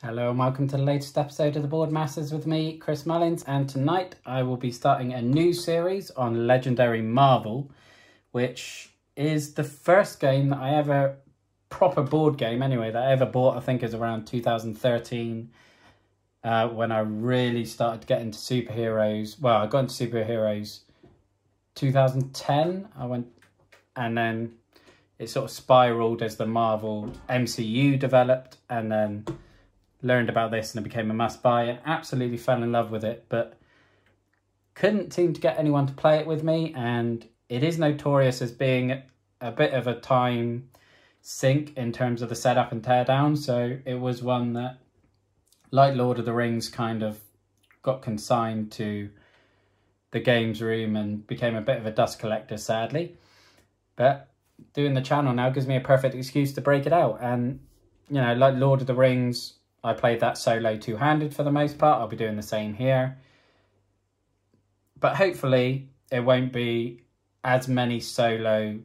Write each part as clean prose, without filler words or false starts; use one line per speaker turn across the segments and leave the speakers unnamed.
Hello and welcome to the latest episode of the Board Masters with me, Chris Mullins, and tonight I will be starting a new series on Legendary Marvel, which is the first game that I ever, proper board game anyway, that I ever bought. I think is around 2013 when I really started to get into superheroes. Well, I got into superheroes 2010, and then it sort of spiraled as the Marvel MCU developed, and then learned about this and it became a must buy and absolutely fell in love with it, but couldn't seem to get anyone to play it with me. And it is notorious as being a bit of a time sink in terms of the setup and teardown. So it was one that, like Lord of the Rings, kind of got consigned to the games room and became a bit of a dust collector, sadly. But doing the channel now gives me a perfect excuse to break it out. And, you know, like Lord of the Rings, I played that solo two-handed for the most part. I'll be doing the same here. But hopefully it won't be as many solo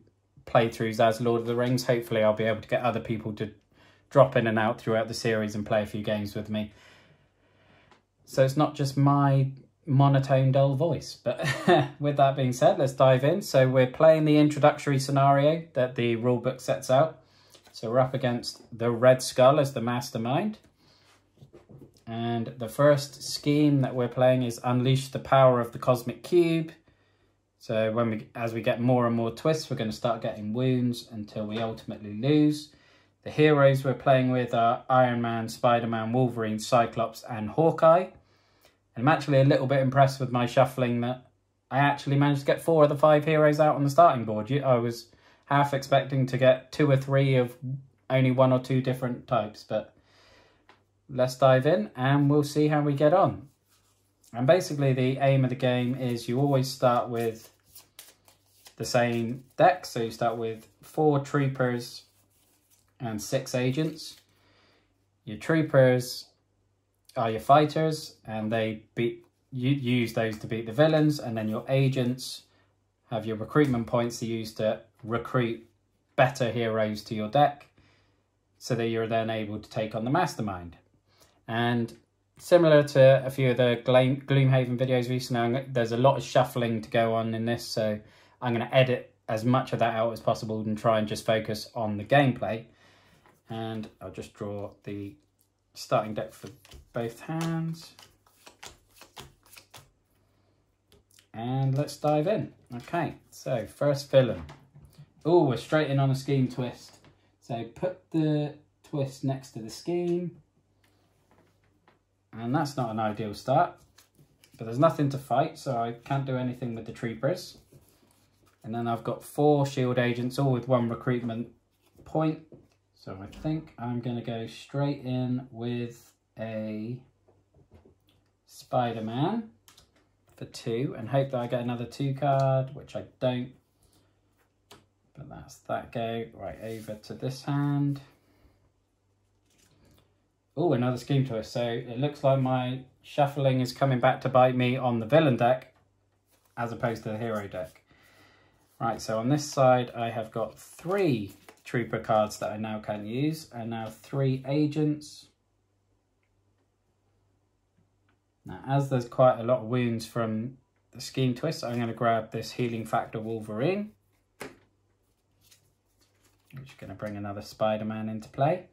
playthroughs as Lord of the Rings. Hopefully I'll be able to get other people to drop in and out throughout the series and play a few games with me. So it's not just my monotone, dull voice. But with that being said, let's dive in. So we're playing the introductory scenario that the rulebook sets out. So we're up against the Red Skull as the mastermind. And the first scheme that we're playing is Unleash the Power of the Cosmic Cube. So as we get more and more twists, we're going to start getting wounds until we ultimately lose. The heroes we're playing with are Iron Man, Spider-Man, Wolverine, Cyclops and Hawkeye. And I'm actually a little bit impressed with my shuffling that I actually managed to get 4 of the 5 heroes out on the starting board. I was half expecting to get 2 or 3 of only 1 or 2 different types, but let's dive in and we'll see how we get on. And basically the aim of the game is you always start with the same deck. So you start with 4 troopers and 6 agents. Your troopers are your fighters and you use those to beat the villains, and then your agents have your recruitment points to use to recruit better heroes to your deck so that you're then able to take on the mastermind. And similar to a few of the Gloomhaven videos recently, there's a lot of shuffling to go on in this, so I'm going to edit as much of that out as possible and try and just focus on the gameplay. And I'll just draw the starting deck for both hands. And let's dive in. Okay, so first villain. Oh, we're straight in on a scheme twist. So put the twist next to the scheme. And that's not an ideal start, but there's nothing to fight, so I can't do anything with the troopers. And then I've got 4 shield agents, all with 1 recruitment point. So I think I'm going to go straight in with a Spider-Man for 2 and hope that I get another 2 card, which I don't. But that's that go. Right, over to this hand. Oh, another scheme twist. So it looks like my shuffling is coming back to bite me on the villain deck as opposed to the hero deck. Right, so on this side I have got 3 trooper cards that I now can use, and now 3 agents. Now, as there's quite a lot of wounds from the scheme twist, I'm going to grab this Healing Factor Wolverine, which is going to bring another Spider-Man into play.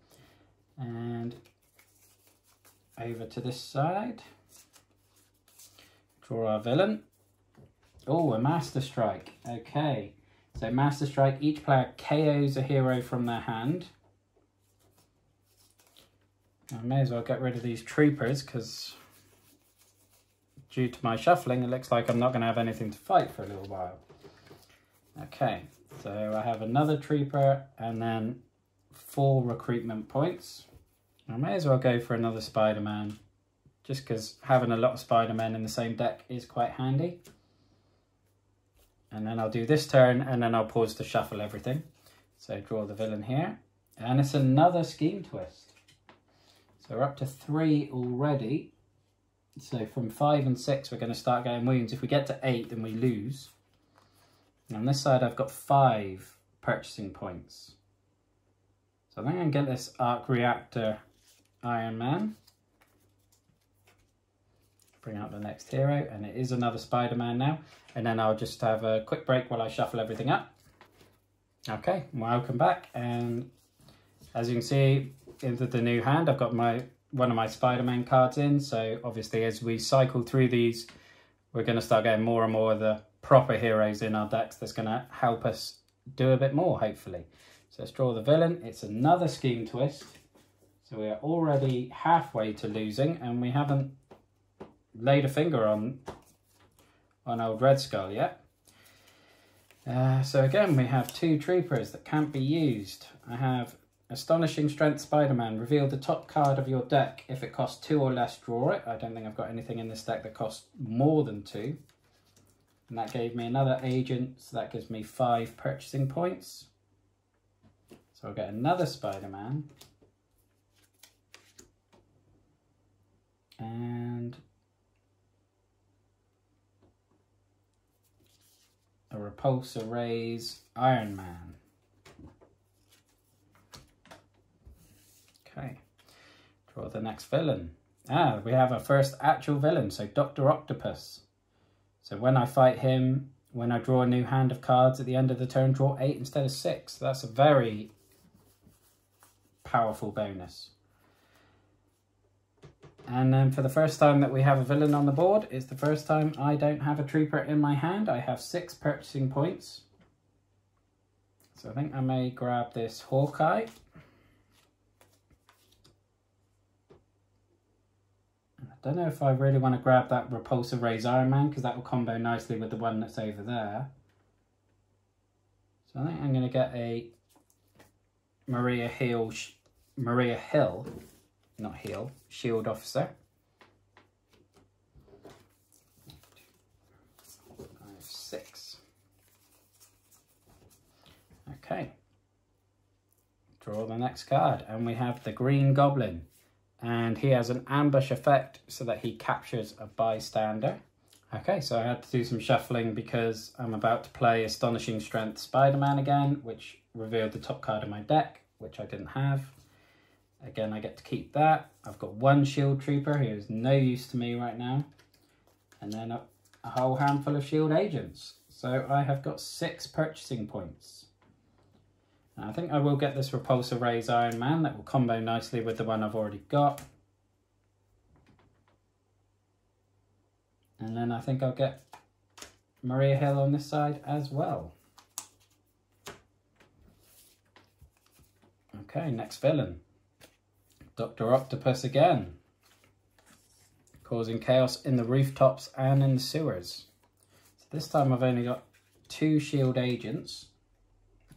And over to this side, draw our villain. Oh, a Master Strike. Okay, so Master Strike, each player KOs a hero from their hand. I may as well get rid of these troopers because due to my shuffling, it looks like I'm not going to have anything to fight for a little while. Okay, so I have another trooper and then 4 recruitment points. I may as well go for another Spider-Man, just because having a lot of Spider-Men in the same deck is quite handy. And then I'll do this turn, and then I'll pause to shuffle everything. So draw the villain here. And it's another scheme twist. So we're up to 3 already. So from 5 and 6, we're going to start getting wounds. If we get to 8, then we lose. And on this side, I've got 5 purchasing points. So I think I can get this arc reactor Iron Man. Bring out the next hero, and it is another Spider-Man now. And then I'll just have a quick break while I shuffle everything up. Okay, welcome back. And as you can see, into the new hand, I've got one of my Spider-Man cards in. So obviously as we cycle through these, we're going to start getting more and more of the proper heroes in our decks that's going to help us do a bit more, hopefully. So let's draw the villain. It's another Scheme Twist. So we are already halfway to losing, and we haven't laid a finger on old Red Skull yet. So again, we have 2 troopers that can't be used. I have Astonishing Strength Spider-Man. Reveal the top card of your deck. If it costs 2 or less, draw it. I don't think I've got anything in this deck that costs more than 2. And that gave me another agent, so that gives me 5 purchasing points. So I'll get another Spider-Man. And a Repulsor Rays Iron Man. Okay, draw the next villain. We have our first actual villain, so Dr. Octopus. So when I fight him, when I draw a new hand of cards at the end of the turn, draw 8 instead of 6. That's a very powerful bonus. And then for the first time that we have a villain on the board, it's the first time I don't have a trooper in my hand. I have 6 purchasing points. So I think I may grab this Hawkeye. I don't know if I really want to grab that Repulsor Rays Iron Man, because that will combo nicely with the one that's over there. So I think I'm going to get a Maria Hill, Shield Officer. 5, 6. Okay. Draw the next card, and we have the Green Goblin. And he has an ambush effect so that he captures a bystander. Okay, so I had to do some shuffling because I'm about to play Astonishing Strength Spider-Man again, which revealed the top card of my deck, which I didn't have. Again, I get to keep that. I've got 1 Shield Trooper who is no use to me right now. And then a whole handful of Shield Agents. So I have got 6 purchasing points. Now, I think I will get this Repulsor Rays Iron Man. That will combo nicely with the one I've already got. And then I think I'll get Maria Hill on this side as well. Okay, next villain. Dr. Octopus again. Causing chaos in the rooftops and in the sewers. So this time I've only got 2 Shield Agents.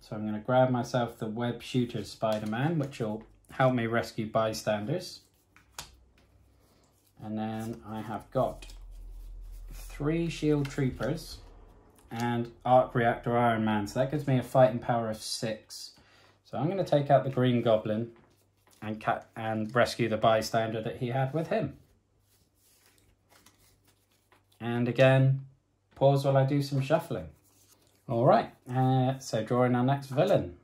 So I'm going to grab myself the Web Shooter Spider-Man, which will help me rescue bystanders. And then I have got 3 Shield Troopers and Arc Reactor Iron Man. So that gives me a fighting power of 6. So I'm going to take out the Green Goblin and rescue the bystander that he had with him. And again, pause while I do some shuffling. Alright, so drawing our next villain.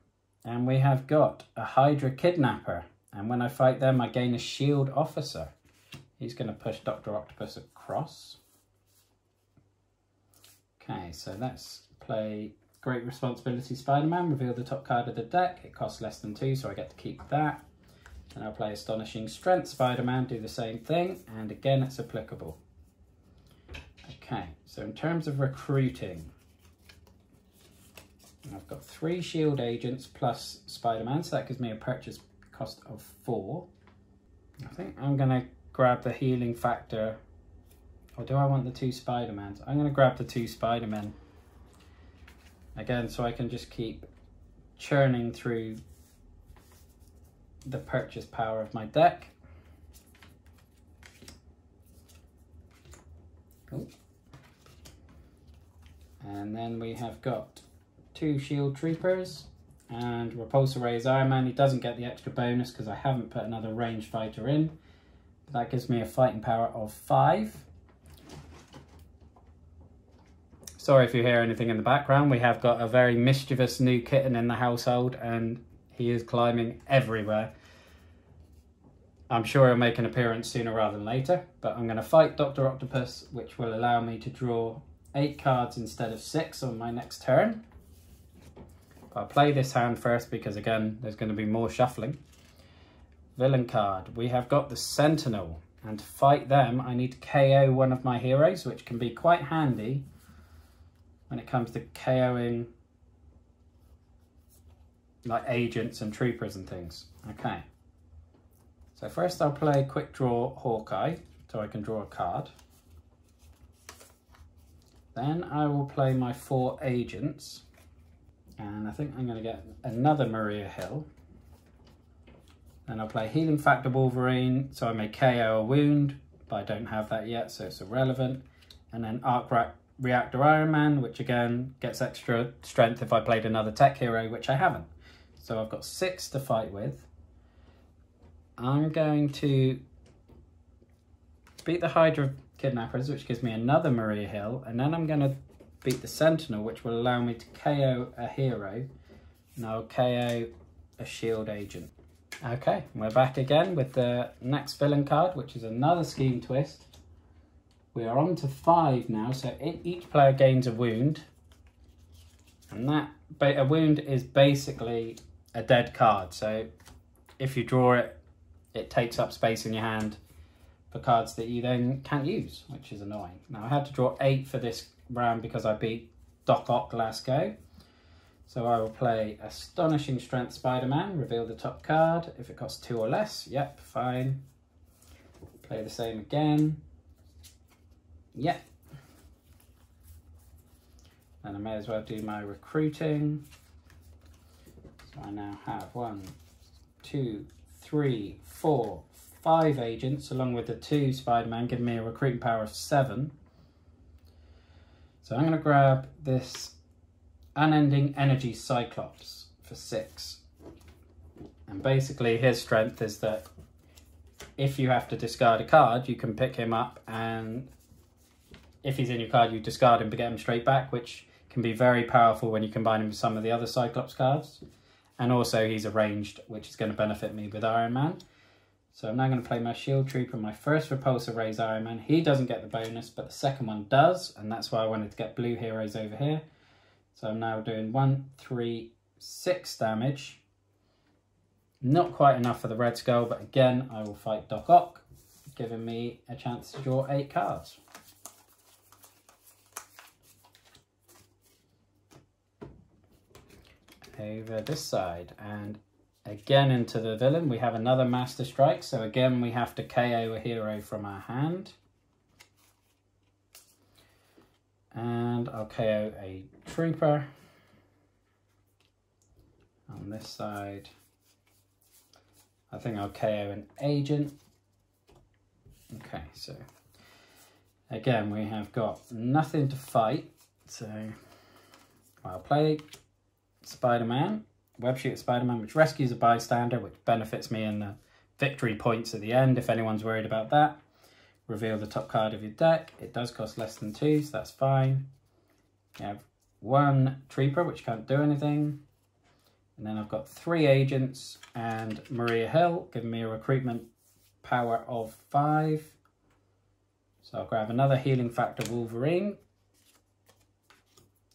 And we have got a Hydra Kidnapper. And when I fight them, I gain a Shield Officer. He's going to push Dr. Octopus across. Okay, so let's play Great Responsibility Spider-Man. Reveal the top card of the deck. It costs less than 2, so I get to keep that. And I'll play Astonishing Strength Spider-Man, do the same thing. And again, it's applicable. Okay, so in terms of recruiting, I've got 3 Shield Agents plus Spider-Man, so that gives me a purchase cost of 4. I think I'm going to grab the healing factor, or do I want the 2 Spider-Mans? I'm going to grab the 2 Spider-Men. Again, so I can just keep churning through the purchase power of my deck. Cool. And then we have got 2 Shield Troopers and Repulsor Rays Iron Man. He doesn't get the extra bonus because I haven't put another ranged fighter in. But that gives me a fighting power of 5. Sorry if you hear anything in the background. We have got a very mischievous new kitten in the household and he is climbing everywhere. I'm sure he'll make an appearance sooner rather than later, but I'm going to fight Dr. Octopus, which will allow me to draw 8 cards instead of 6 on my next turn. I'll play this hand first because, again, there's going to be more shuffling. Villain card. We have got the Sentinel, and to fight them, I need to KO one of my heroes, which can be quite handy when it comes to KOing like agents and troopers and things. Okay. So first I'll play Quick Draw Hawkeye, so I can draw a card. Then I will play my 4 agents, and I think I'm going to get another Maria Hill. Then I'll play Healing Factor Wolverine, so I may KO a wound, but I don't have that yet, so it's irrelevant. And then Arc Reactor Iron Man, which again gets extra strength if I played another tech hero, which I haven't. So I've got 6 to fight with. I'm going to beat the Hydra Kidnappers, which gives me another Maria Hill, and then I'm going to beat the Sentinel, which will allow me to KO a hero, and I'll KO a shield agent. Okay, we're back again with the next villain card, which is another Scheme Twist. We are on to 5 now, so each player gains a wound, and a wound is basically a dead card, so if you draw it, it takes up space in your hand for cards that you then can't use, which is annoying. Now I had to draw 8 for this round because I beat Doc Ock last go. So I will play Astonishing Strength Spider-Man, reveal the top card. If it costs 2 or less, yep, fine. Play the same again. Yep. And I may as well do my recruiting. So I now have 1, 2, 3, 4, 5 agents, along with the 2 Spider-Man, giving me a recruiting power of 7. So I'm going to grab this Unending Energy Cyclops for 6. And basically his strength is that if you have to discard a card, you can pick him up, and if he's in your card, you discard him to get him straight back, which can be very powerful when you combine him with some of the other Cyclops cards. And also he's a ranged, which is going to benefit me with Iron Man. So I'm now going to play my Shield Trooper, my first Repulsor Rays Iron Man. He doesn't get the bonus, but the second one does, and that's why I wanted to get blue heroes over here. So I'm now doing 1, 3, 6 damage. Not quite enough for the Red Skull, but again, I will fight Doc Ock, giving me a chance to draw 8 cards. Over this side, and again into the villain, we have another Master Strike, so again we have to KO a hero from our hand. And I'll KO a trooper. On this side, I think I'll KO an agent. Okay, so again we have got nothing to fight, so I'll play Spider-Man, Web Shooter Spider-Man, which rescues a bystander, which benefits me in the victory points at the end if anyone's worried about that. Reveal the top card of your deck. It does cost less than 2, so that's fine. You have 1 Trooper, which can't do anything. And then I've got 3 agents and Maria Hill, giving me a recruitment power of 5. So I'll grab another Healing Factor Wolverine.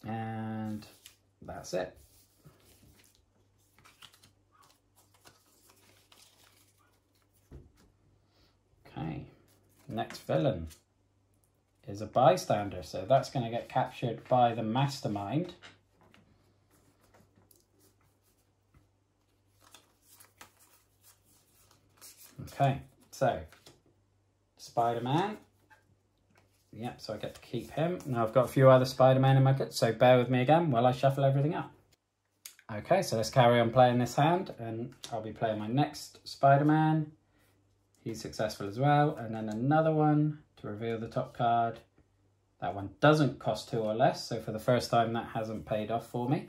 And that's it. Okay, next villain is a bystander, so that's going to get captured by the Mastermind. Okay, so Spider-Man. Yep, so I get to keep him. Now I've got a few other Spider-Man in my kit, so bear with me again while I shuffle everything up. Okay, so let's carry on playing this hand, and I'll be playing my next Spider-Man. He's successful as well, and then another one to reveal the top card. That one doesn't cost 2 or less, so for the first time that hasn't paid off for me.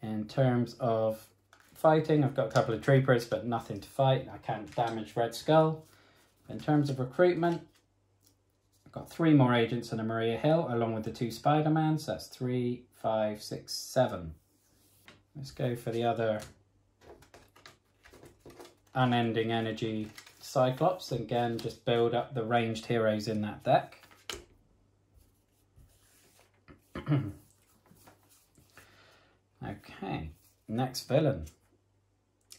In terms of fighting, I've got a couple of troopers, but nothing to fight. I can't damage Red Skull. In terms of recruitment, I've got 3 more agents and a Maria Hill, along with the 2 Spider-Man, so that's 3, 5, 6, 7. Let's go for the other Unending Energy Cyclops. Again, just build up the ranged heroes in that deck. Okay, next villain.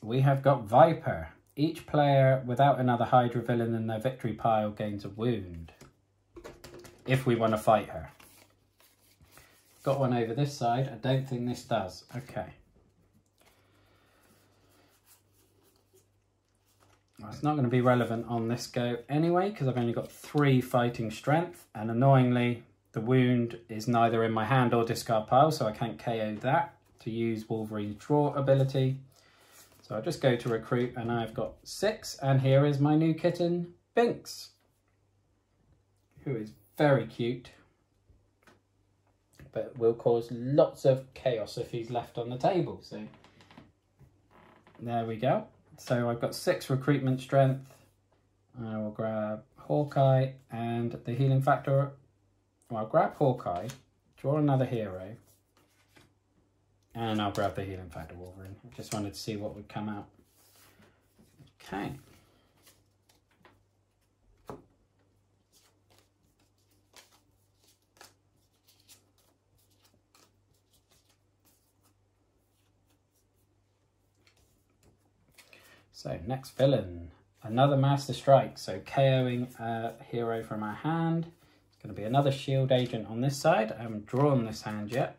We have got Viper. Each player without another Hydra villain in their victory pile gains a wound, if we want to fight her. Got one over this side. I don't think this does. Okay. Well, it's not going to be relevant on this go anyway, because I've only got 3 fighting strength, and annoyingly the wound is neither in my hand or discard pile, so I can't KO that to use Wolverine's draw ability. So I'll just go to recruit, and I've got 6, and here is my new kitten, Binks, who is very cute, but will cause lots of chaos if he's left on the table. So there we go. So I've got 6 recruitment strength. I will grab Hawkeye and the healing factor. Well, I'll grab Hawkeye, draw another hero, and I'll grab the healing factor Wolverine. I just wanted to see what would come out. Okay. So next villain, another Master Strike. So KOing a hero from our hand. It's going to be another shield agent on this side. I haven't drawn this hand yet.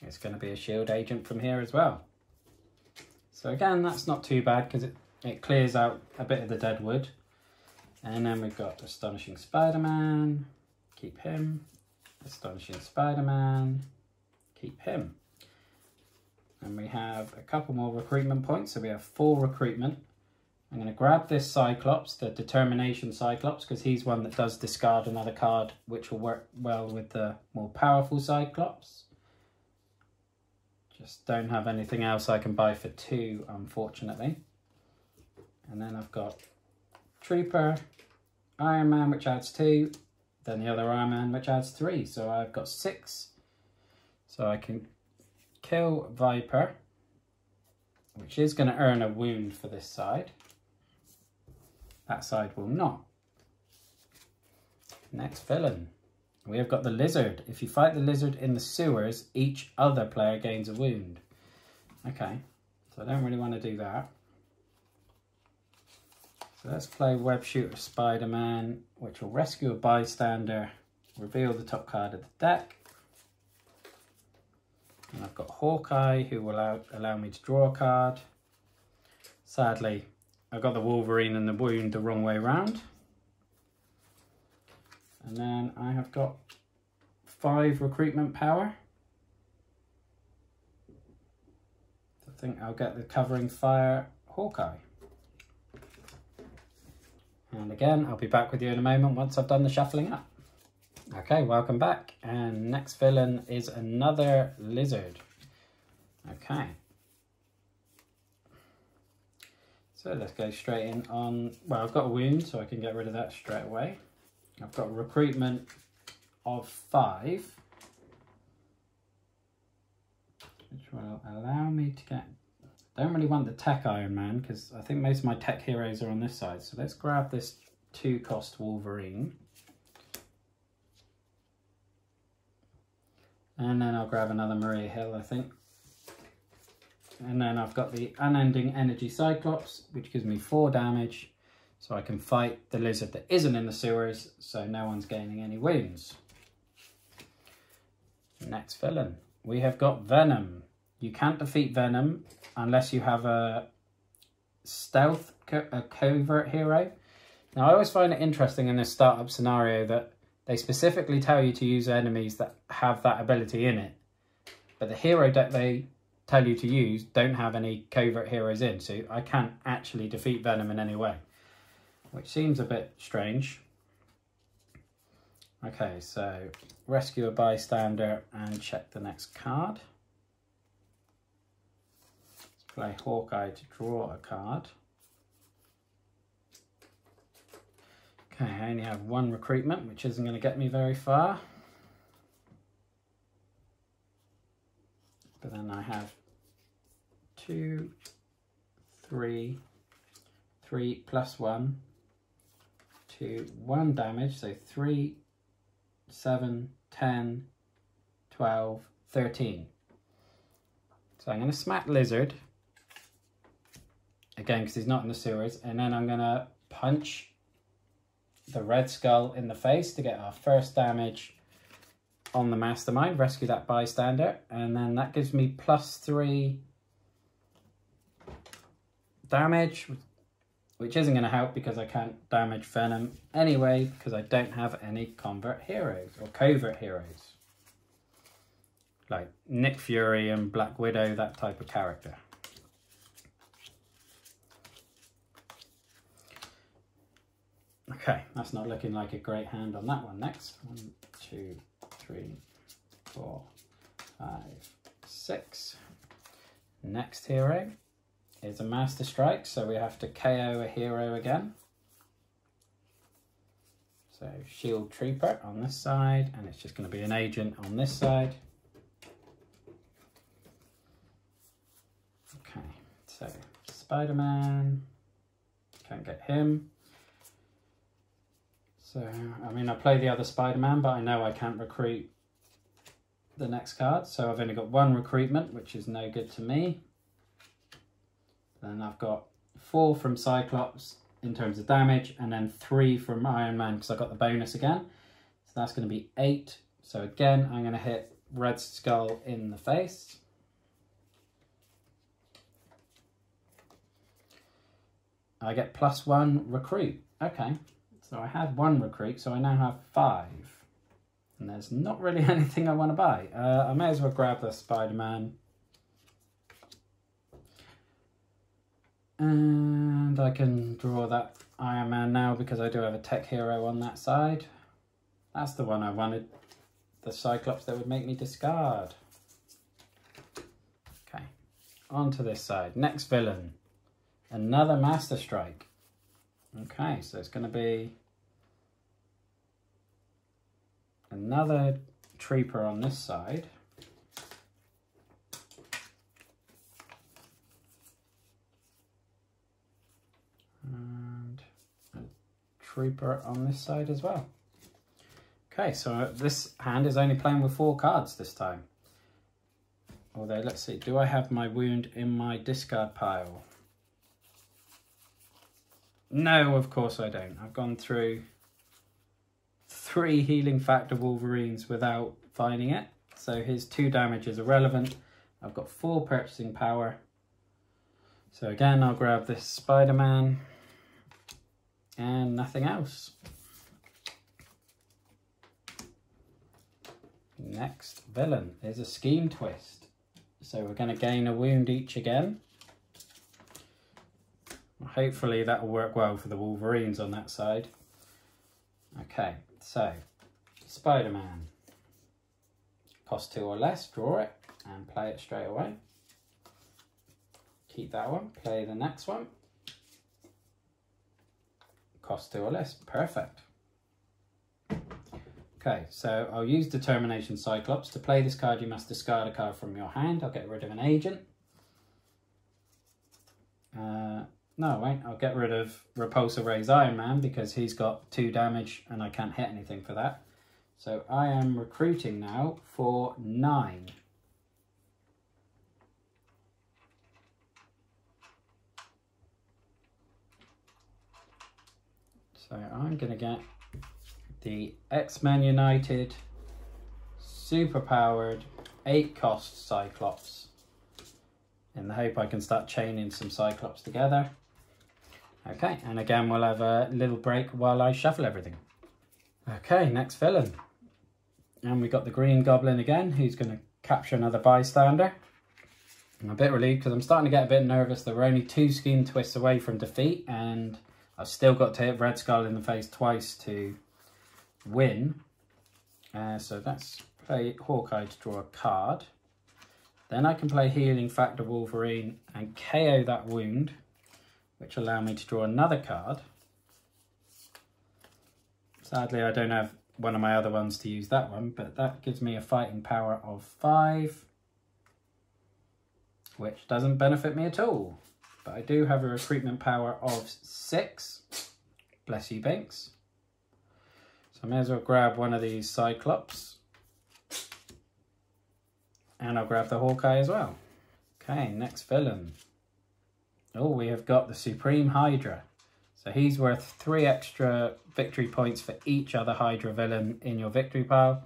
It's going to be a shield agent from here as well. So again, that's not too bad because it clears out a bit of the dead wood. And then we've got Astonishing Spider-Man, keep him. Astonishing Spider-Man, keep him. And we have a couple more recruitment points, so we have 4 recruitment. I'm going to grab this Cyclops, the Determination Cyclops, because he's one that does discard another card, which will work well with the more powerful Cyclops. Just don't have anything else I can buy for 2, unfortunately. And then I've got Trooper, Iron Man, which adds 2, then the other Iron Man, which adds 3. So I've got 6. So I can kill Viper, which is going to earn a wound for this side. That side will not. Next villain. We have got the Lizard. If you fight the Lizard in the sewers, each other player gains a wound. Okay, so I don't really want to do that. So let's play Web Shooter Spider-Man, which will rescue a bystander, reveal the top card of the deck. And I've got Hawkeye, who will allow me to draw a card. Sadly, I got the Wolverine and the wound the wrong way around. And then I have got 5 recruitment power. I think I'll get the Covering Fire Hawkeye. And again, I'll be back with you in a moment once I've done the shuffling up. Okay, welcome back. And next villain is another Lizard. Okay. So let's go straight in on, well, I've got a wound, so I can get rid of that straight away. I've got a recruitment of 5, which will allow me to get, I don't really want the Tech Iron Man because I think most of my tech heroes are on this side. So let's grab this 2-cost Wolverine. And then I'll grab another Maria Hill, I think. And then I've got the Unending Energy Cyclops, which gives me 4 damage. So I can fight the Lizard that isn't in the sewers, so no one's gaining any wounds. Next villain. We have got Venom. You can't defeat Venom unless you have a stealth, a covert hero. Now I always find it interesting in this startup scenario that they specifically tell you to use enemies that have that ability in it. But the hero that they tell you to use don't have any covert heroes in, so I can't actually defeat Venom in any way, which seems a bit strange. Okay, so rescue a bystander and check the next card. Let's play Hawkeye to draw a card. Okay, I only have 1 recruitment, which isn't going to get me very far. But then I have 2, 3, 3 plus 1 to 1 damage, so 3, 7, 10, 12, 13. So I'm going to smack Lizard, again because he's not in the sewers, and then I'm going to punch the Red Skull in the face to get our first damage on the Mastermind, rescue that bystander, and then that gives me +3 damage, which isn't going to help because I can't damage Venom anyway because I don't have any convert heroes or covert heroes like Nick Fury and Black Widow, that type of character. Okay, that's not looking like a great hand on that one. Next, 1, 2, 3, 4, 5, 6. Next hero is a Master Strike, so we have to KO a hero again. So Shield Trooper on this side, and it's just going to be an agent on this side. Okay, so Spider-Man, can't get him. So, I mean, I play the other Spider-Man, but I know I can't recruit the next card. So I've only got 1 recruitment, which is no good to me. Then I've got 4 from Cyclops in terms of damage, and then 3 from Iron Man because I got the bonus again. So that's going to be 8. So again, I'm going to hit Red Skull in the face. I get +1 recruit. Okay. So I had 1 recruit, so I now have 5. And there's not really anything I want to buy. I may as well grab the Spider-Man. And I can draw that Iron Man now because I do have a tech hero on that side. That's the one I wanted. The Cyclops that would make me discard. Okay, on to this side. Next villain. Another Master Strike. Okay, so it's going to be another Trooper on this side. And a Trooper on this side as well. Okay, so this hand is only playing with 4 cards this time. Although, let's see, do I have my wound in my discard pile? No, of course I don't. I've gone through 3 healing factor Wolverines without finding it. So his 2 damage is irrelevant. I've got 4 purchasing power. So again, I'll grab this Spider-Man and nothing else. Next villain is a Scheme Twist. So we're going to gain a wound each again. Hopefully that will work well for the Wolverines on that side. Okay, so Spider-Man. Cost 2 or less, draw it and play it straight away. Keep that one, play the next one. Cost 2 or less, perfect. Okay, so I'll use Determination Cyclops. To play this card, you must discard a card from your hand. I'll get rid of an agent. No, I won't. I'll get rid of Repulsor Ray's Iron Man because he's got 2 damage and I can't hit anything for that. So I am recruiting now for 9. So I'm going to get the X-Men United super powered 8-cost Cyclops in the hope I can start chaining some Cyclops together. Okay, and again we'll have a little break while I shuffle everything. Okay, next villain. And we got the Green Goblin again, who's going to capture another bystander. I'm a bit relieved because I'm starting to get a bit nervous. There were only 2 Scheme Twists away from defeat and I've still got to hit Red Skull in the face twice to win. So let's play Hawkeye to draw a card. Then I can play Healing Factor Wolverine and KO that wound, which will allow me to draw another card. Sadly, I don't have one of my other ones to use that one, but that gives me a fighting power of 5. which doesn't benefit me at all. But I do have a recruitment power of 6. Bless you, Binks. So I may as well grab one of these Cyclops. And I'll grab the Hawkeye as well. Okay, next villain. Oh, we have got the Supreme Hydra. So he's worth 3 extra victory points for each other Hydra villain in your victory pile.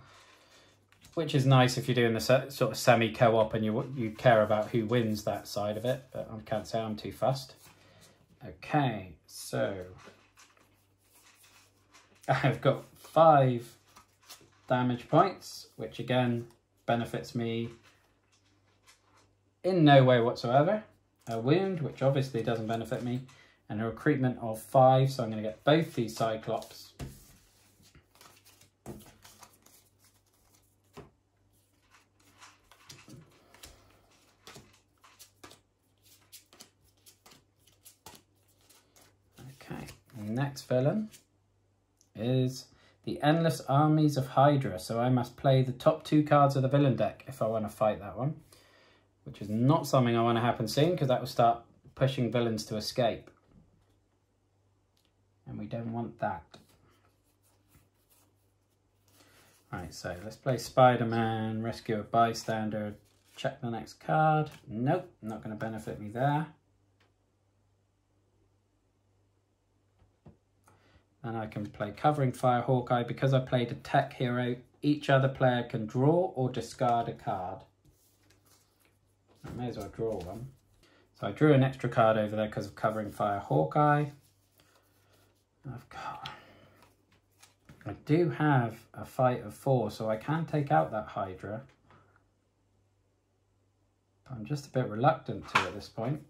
Which is nice if you're doing the sort of semi-co-op and you care about who wins that side of it. But I can't say I'm too fussed. Okay, so I've got 5 damage points, which again benefits me in no way whatsoever. A wound, which obviously doesn't benefit me, and a recruitment of 5, so I'm going to get both these Cyclops. Okay, next villain is the Endless Armies of Hydra, so I must play the top 2 cards of the villain deck if I want to fight that one, which is not something I want to happen soon because that will start pushing villains to escape. And we don't want that. Right, so let's play Spider-Man, rescue a bystander, check the next card. Nope, not going to benefit me there. And I can play Covering Fire Hawkeye. Because I played a tech hero, each other player can draw or discard a card. I may as well draw one. So I drew an extra card over there because of Covering Fire Hawkeye. I do have a fight of 4, so I can take out that Hydra. But I'm just a bit reluctant to at this point.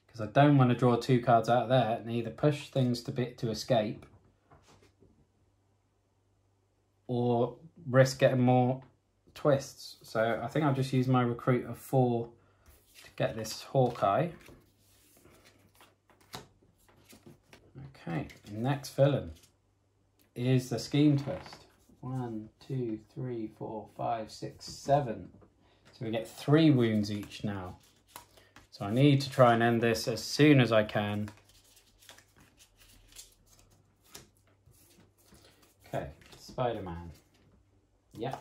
Because I don't want to draw 2 cards out of there and either push things to escape or risk getting more twists. So I think I'll just use my recruit of 4 to get this Hawkeye. Okay, next villain is the Scheme Twist. 1, 2, 3, 4, 5, 6, 7. So we get 3 wounds each now. So I need to try and end this as soon as I can. Okay, Spider-Man. Yeah,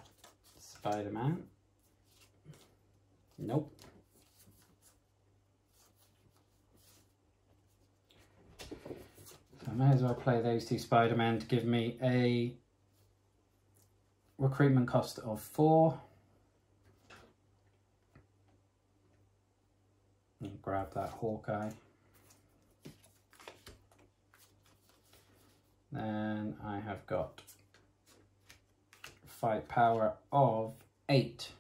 Spider-Man. Nope. So I may as well play those 2 Spider-Man to give me a recruitment cost of 4. And grab that Hawkeye. Then I have got fight power of 8.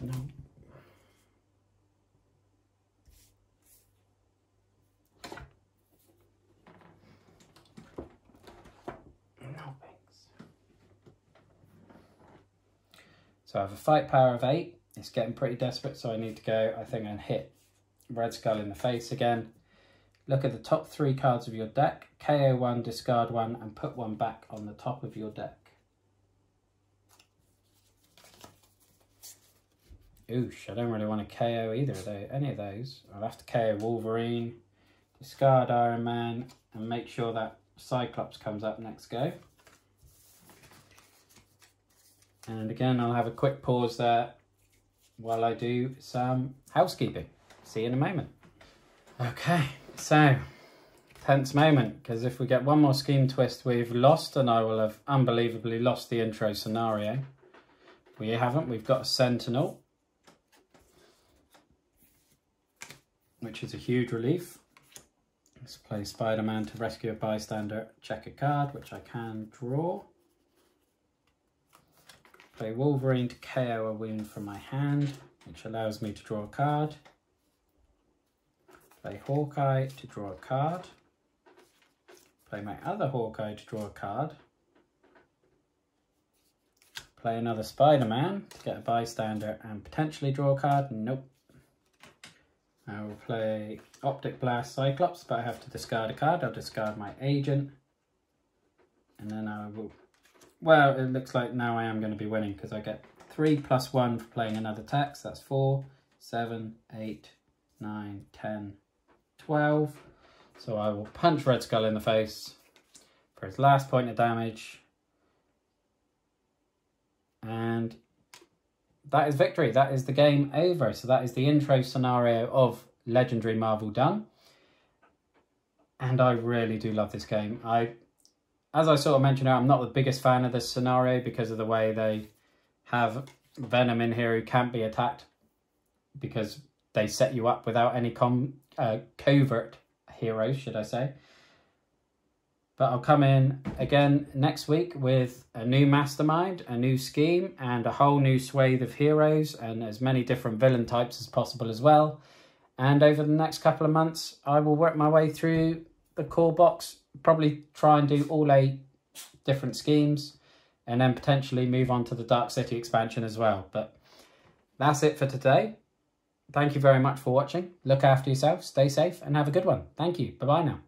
No. So I have a fight power of 8. It's getting pretty desperate, so I need to go, I think, and hit Red Skull in the face again. Look at the top 3 cards of your deck. KO 1, discard 1, and put 1 back on the top of your deck. Oosh, I don't really want to KO either of those, any of those. I'll have to KO Wolverine, discard Iron Man, and make sure that Cyclops comes up next go. And again, I'll have a quick pause there while I do some housekeeping. See you in a moment. Okay, so tense moment, because if we get one more Scheme Twist, we've lost, and I will have unbelievably lost the intro scenario. We haven't. We've got a Sentinel, which is a huge relief. Let's play Spider-Man to rescue a bystander, check a card, which I can draw. Play Wolverine to KO a wound from my hand, which allows me to draw a card. Play Hawkeye to draw a card. Play my other Hawkeye to draw a card. Play another Spider-Man to get a bystander and potentially draw a card. Nope. I will play Optic Blast Cyclops, but I have to discard a card. I'll discard my agent. And then I will well, it looks like now I am going to be winning because I get 3 + 1 for playing another tax. That's 4, 7, 8, 9, 10, 12. So I will punch Red Skull in the face for his last point of damage. And that is victory. That is the game over. So that is the intro scenario of Legendary Marvel done. And I really do love this game. As I sort of mentioned, I'm not the biggest fan of this scenario because of the way they have Venom in here who can't be attacked because they set you up without any covert heroes, should I say. But I'll come in again next week with a new mastermind, a new scheme, and a whole new swathe of heroes and as many different villain types as possible as well. And over the next couple of months, I will work my way through the core box, probably try and do all 8 different schemes, and then potentially move on to the Dark City expansion as well. But that's it for today. Thank you very much for watching. Look after yourself, stay safe, and have a good one. Thank you. Bye-bye now.